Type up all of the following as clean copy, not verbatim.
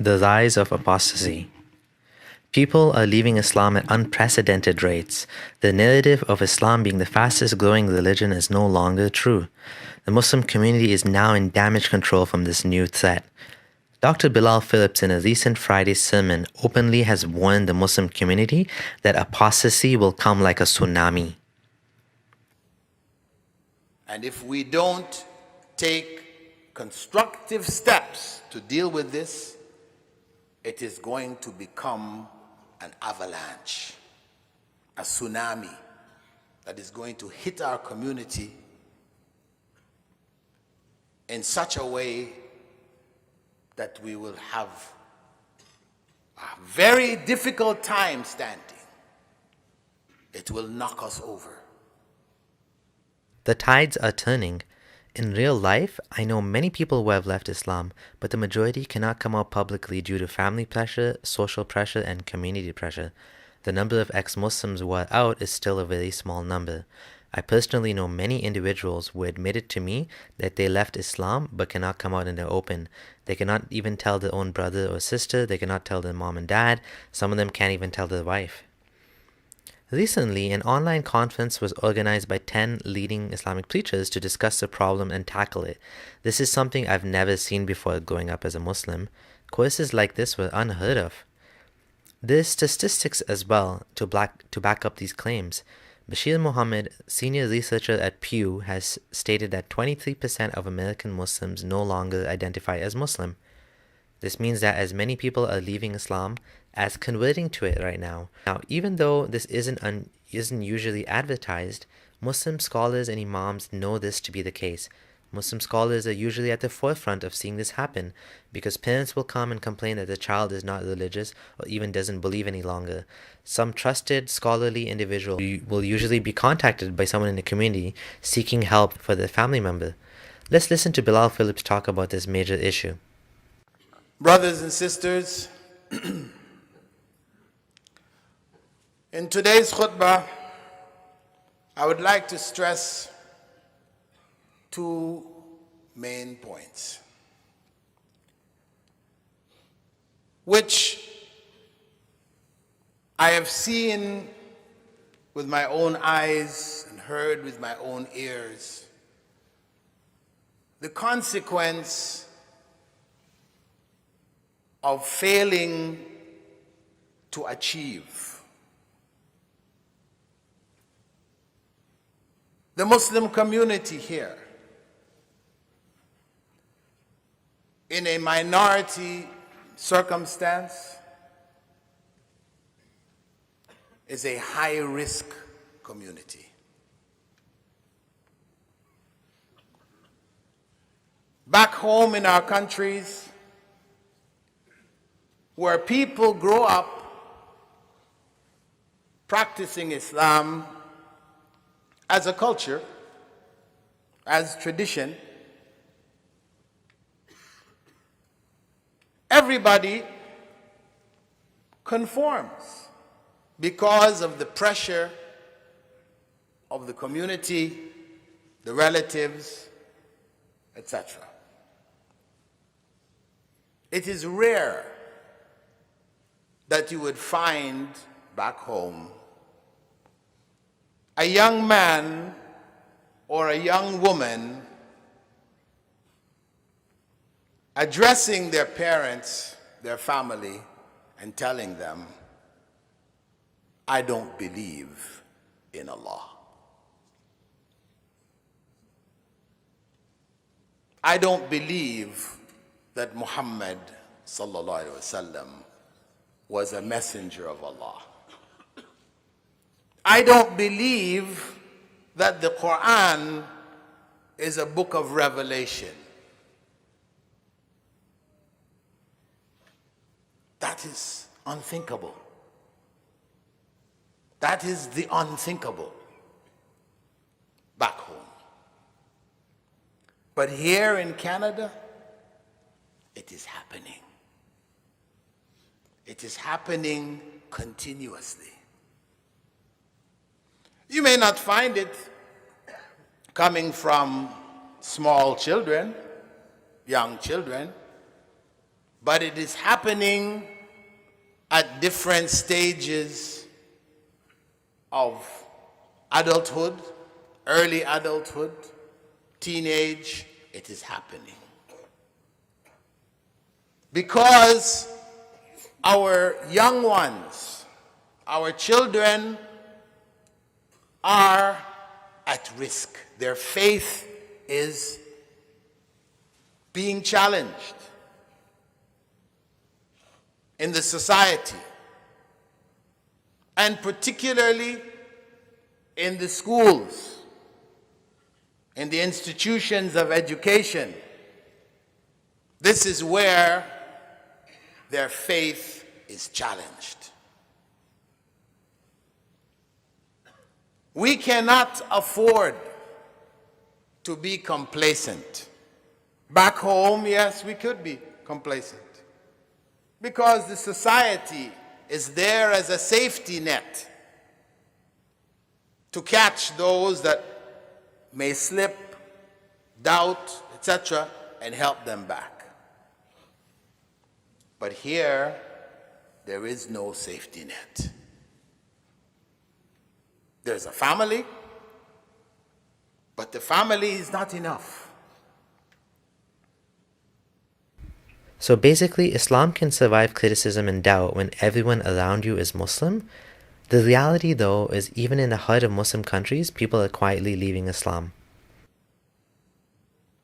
The rise of apostasy. People are leaving Islam at unprecedented rates. The narrative of Islam being the fastest growing religion is no longer true. The Muslim community is now in damage control from this new threat. Dr. Bilal Phillips, in a recent Friday sermon, openly has warned the Muslim community that apostasy will come like a tsunami. And if we don't take constructive steps to deal with this, it is going to become an avalanche, a tsunami that is going to hit our community in such a way that we will have a very difficult time standing. It will knock us over. The tides are turning. In real life, I know many people who have left Islam, but the majority cannot come out publicly due to family pressure, social pressure, and community pressure. The number of ex-Muslims who are out is still a very small number. I personally know many individuals who admitted to me that they left Islam but cannot come out in the open. They cannot even tell their own brother or sister, they cannot tell their mom and dad, some of them can't even tell their wife. Recently, an online conference was organized by 10 leading Islamic preachers to discuss the problem and tackle it. This is something I've never seen before growing up as a Muslim. Courses like this were unheard of. There's statistics as well to back up these claims. Bashir Muhammad, senior researcher at Pew, has stated that 23% of American Muslims no longer identify as Muslim. This means that as many people are leaving Islam as converting to it right now. Now, even though this isn't usually advertised, Muslim scholars and imams know this to be the case. Muslim scholars are usually at the forefront of seeing this happen because parents will come and complain that the child is not religious or even doesn't believe any longer. Some trusted scholarly individual will usually be contacted by someone in the community seeking help for their family member. Let's listen to Bilal Phillips talk about this major issue. Brothers and sisters, in today's khutbah, I would like to stress two main points, which I have seen with my own eyes and heard with my own ears. The consequence of failing to achieve. The Muslim community here, in a minority circumstance, is a high-risk community. Back home in our countries, where people grow up practicing Islam as a culture, as tradition, everybody conforms because of the pressure of the community, the relatives, etc. It is rare that you would find back home a young man or a young woman addressing their parents, their family, and telling them, I don't believe in Allah. I don't believe that Muhammad sallallahu alaihi wasallam was a messenger of Allah. I don't believe that the Quran is a book of revelation. That is unthinkable. That is the unthinkable back home. But here in Canada, it is happening. It is happening continuously. You may not find it coming from small children, young children. but it is happening at different stages of adulthood, early adulthood, teenage. It is happening. Because our young ones, our children are at risk. Their faith is being challenged in the society, and particularly in the schools, in the institutions of education. This is where their faith is challenged. We cannot afford to be complacent. Back home, yes, we could be complacent, because the society is there as a safety net to catch those that may slip, doubt, etc., and help them back. But here, there is no safety net. There's a family, but the family is not enough. So basically, Islam can survive criticism and doubt when everyone around you is Muslim. The reality, though, is even in the heart of Muslim countries, people are quietly leaving Islam.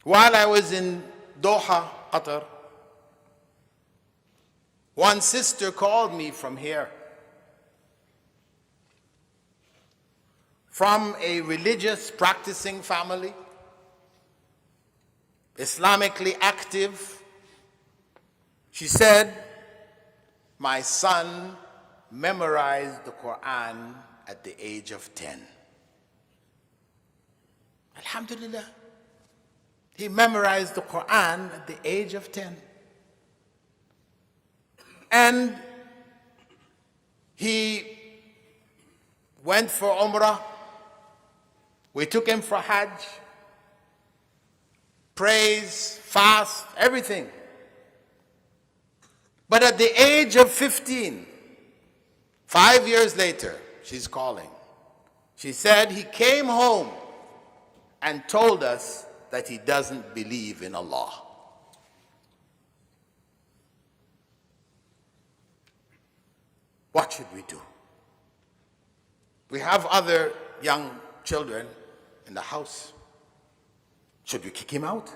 While I was in Doha, Qatar, one sister called me from here, from a religious practicing family, Islamically active. She said, my son memorized the Quran at the age of 10. Alhamdulillah. He memorized the Quran at the age of 10. And he went for Umrah. We took him for Hajj. Praise, fast, everything. But at the age of 15, 5 years later, she's calling. She said he came home and told us that he doesn't believe in Allah. What should we do? We have other young children in the house. Should we kick him out?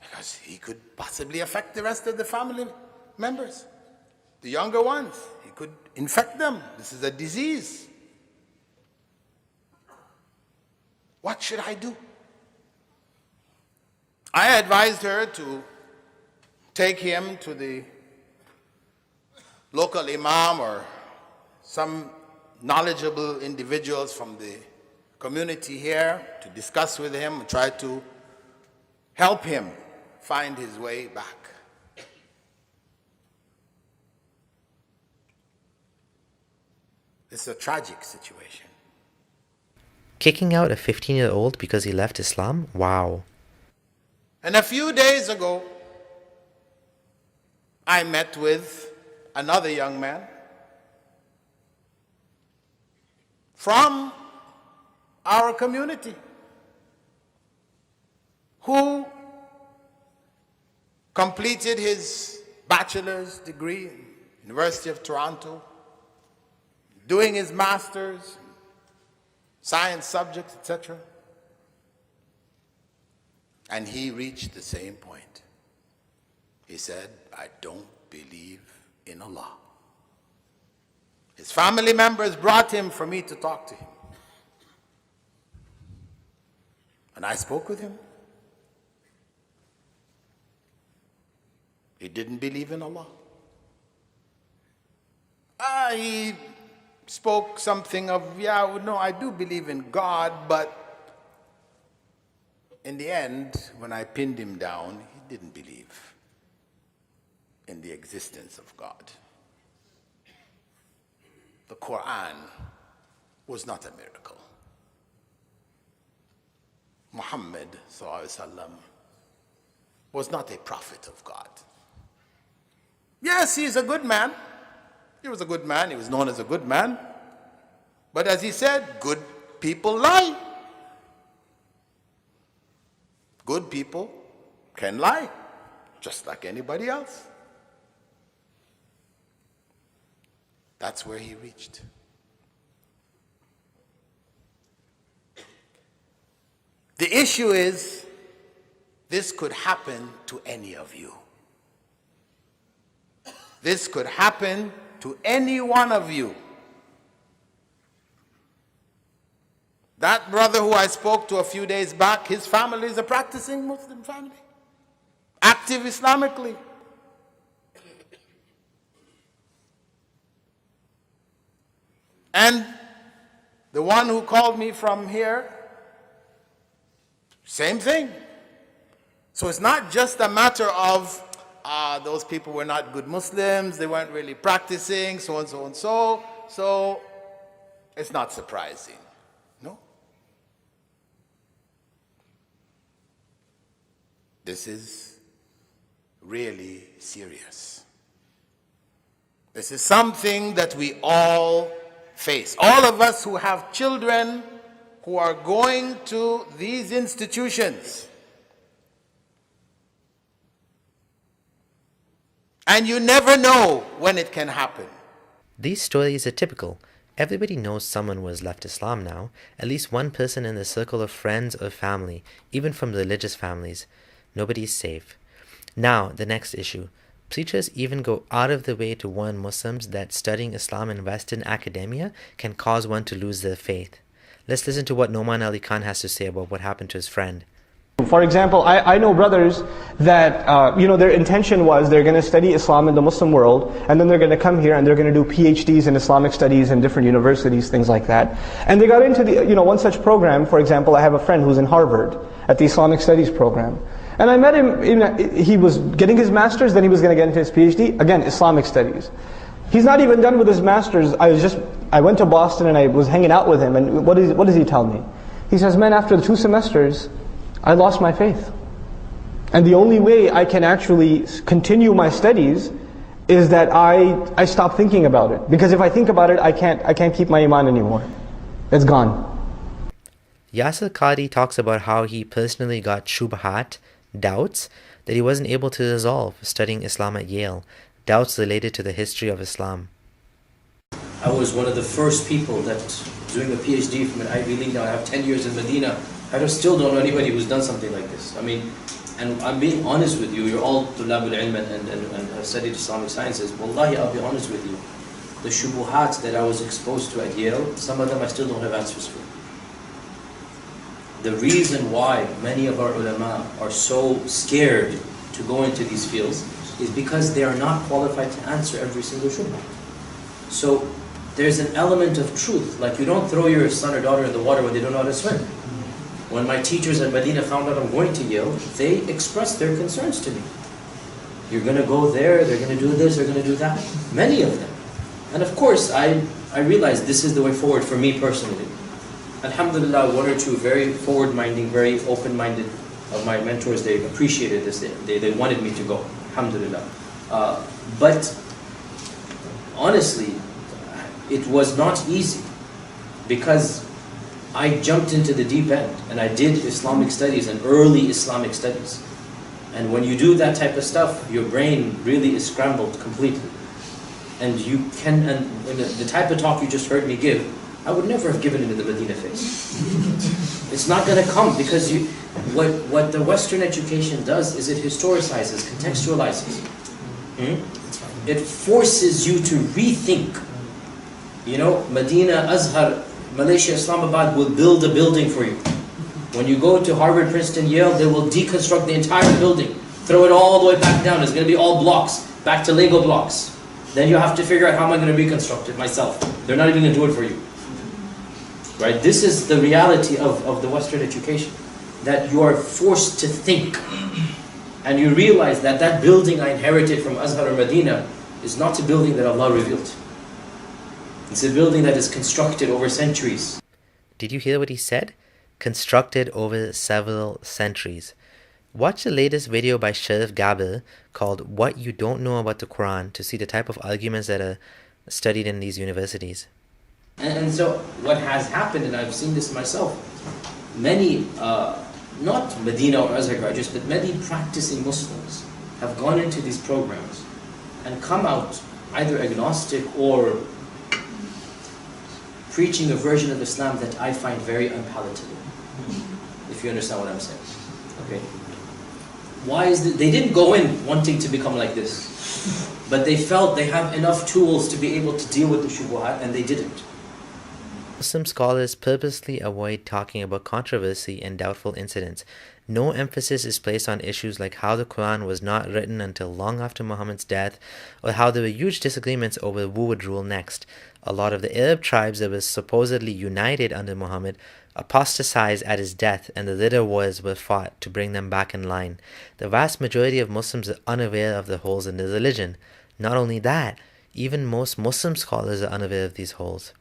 Because he could possibly affect the rest of the family members. The younger ones, he could infect them. This is a disease. What should I do? I advised her to take him to the local imam or some knowledgeable individuals from the community here to discuss with him and try to help him find his way back. It's a tragic situation. Kicking out a 15-year-old because he left Islam? Wow. And a few days ago, I met with another young man from our community who completed his bachelor's degree in University of Toronto, doing his master's, science subjects, etc. And he reached the same point. He said, I don't believe in Allah. His family members brought him for me to talk to him. And I spoke with him. He didn't believe in Allah. He spoke something of, yeah, no, I do believe in God, but in the end, when I pinned him down, he didn't believe in the existence of God. The Quran was not a miracle. Muhammad ﷺ was not a prophet of God. Yes, he is a good man. He was a good man. He was known as a good man. But as he said, good people lie. Good people can lie, just like anybody else. That's where he reached. The issue is, this could happen to any of you. This could happen to any one of you. That brother who I spoke to a few days back, his family is a practicing Muslim family, active Islamically. And the one who called me from here, same thing. So it's not just a matter of those people were not good Muslims, they weren't really practicing, so and so and so. So it's not surprising. No. This is really serious. This is something that we all face. All of us who have children who are going to these institutions. And you never know when it can happen. These stories are typical. Everybody knows someone was left Islam now, at least one person in the circle of friends or family, even from religious families. Nobody's safe. Now, the next issue. Preachers even go out of the way to warn Muslims that studying Islam in Western academia can cause one to lose their faith. Let's listen to what Noman Ali Khan has to say about what happened to his friend. For example, I know brothers that, their intention was they're going to study Islam in the Muslim world, and then they're going to come here and they're going to do PhDs in Islamic studies in different universities, things like that. And they got into one such program. For example, I have a friend who's in Harvard at the Islamic Studies program. And I met him, he was getting his master's, then he was going to get into his PhD, again, Islamic studies. He's not even done with his master's. I went to Boston and I was hanging out with him, and what does he tell me? He says, man, after the 2 semesters, I lost my faith. And the only way I can actually continue my studies is that I stop thinking about it. Because if I think about it, I can't keep my iman anymore. It's gone. Yasir Qadhi talks about how he personally got shubhat, doubts, that he wasn't able to resolve studying Islam at Yale, doubts related to the history of Islam. I was one of the first people that doing a PhD from an Ivy League. Now I have 10 years in Medina. Still don't know anybody who's done something like this. I mean, and I'm being honest with you, you're all tulabul ilm and have studied Islamic sciences. Wallahi, I'll be honest with you. The shubuhat that I was exposed to at Yale, some of them I still don't have answers for. The reason why many of our ulama are so scared to go into these fields is because they are not qualified to answer every single shubha. So there's an element of truth, like you don't throw your son or daughter in the water when they don't know how to swim. When my teachers at Medina found out I'm going to Yale, they expressed their concerns to me. You're going to go there, they're going to do this, they're going to do that. Many of them. And of course, I realized this is the way forward for me personally. Alhamdulillah, one or two very forward-minded, very open-minded of my mentors, they appreciated this. They wanted me to go. Alhamdulillah. But honestly, it was not easy because I jumped into the deep end and I did Islamic studies and early Islamic studies. And when you do that type of stuff, your brain really is scrambled completely. And the type of talk you just heard me give, I would never have given it in the Medina phase. It's not going to come because what the Western education does is it historicizes, contextualizes. It forces you to rethink. Medina, Azhar, Malaysia, Islamabad will build a building for you. When you go to Harvard, Princeton, Yale, they will deconstruct the entire building, throw it all the way back down. It's going to be all blocks, back to Lego blocks. Then you have to figure out how am I going to reconstruct it myself. They're not even going to do it for you. Right? This is the reality of the Western education, that you are forced to think. And you realize that that building I inherited from Azhar or Medina is not a building that Allah revealed. It's a building that is constructed over centuries. Did you hear what he said? Constructed over several centuries. Watch the latest video by Sharif Gaber called What You Don't Know About the Quran to see the type of arguments that are studied in these universities. And so what has happened, and I've seen this myself, many, not Medina or Azhar graduates, but many practicing Muslims have gone into these programs and come out either agnostic or preaching a version of Islam that I find very unpalatable, if you understand what I'm saying. Okay. Why is it? They didn't go in wanting to become like this, but they felt they have enough tools to be able to deal with the shubuhat, and they didn't. Muslim scholars purposely avoid talking about controversy and doubtful incidents. No emphasis is placed on issues like how the Quran was not written until long after Muhammad's death, or how there were huge disagreements over who would rule next. A lot of the Arab tribes that were supposedly united under Muhammad apostatized at his death, and the later wars were fought to bring them back in line. The vast majority of Muslims are unaware of the holes in the religion. Not only that, even most Muslim scholars are unaware of these holes.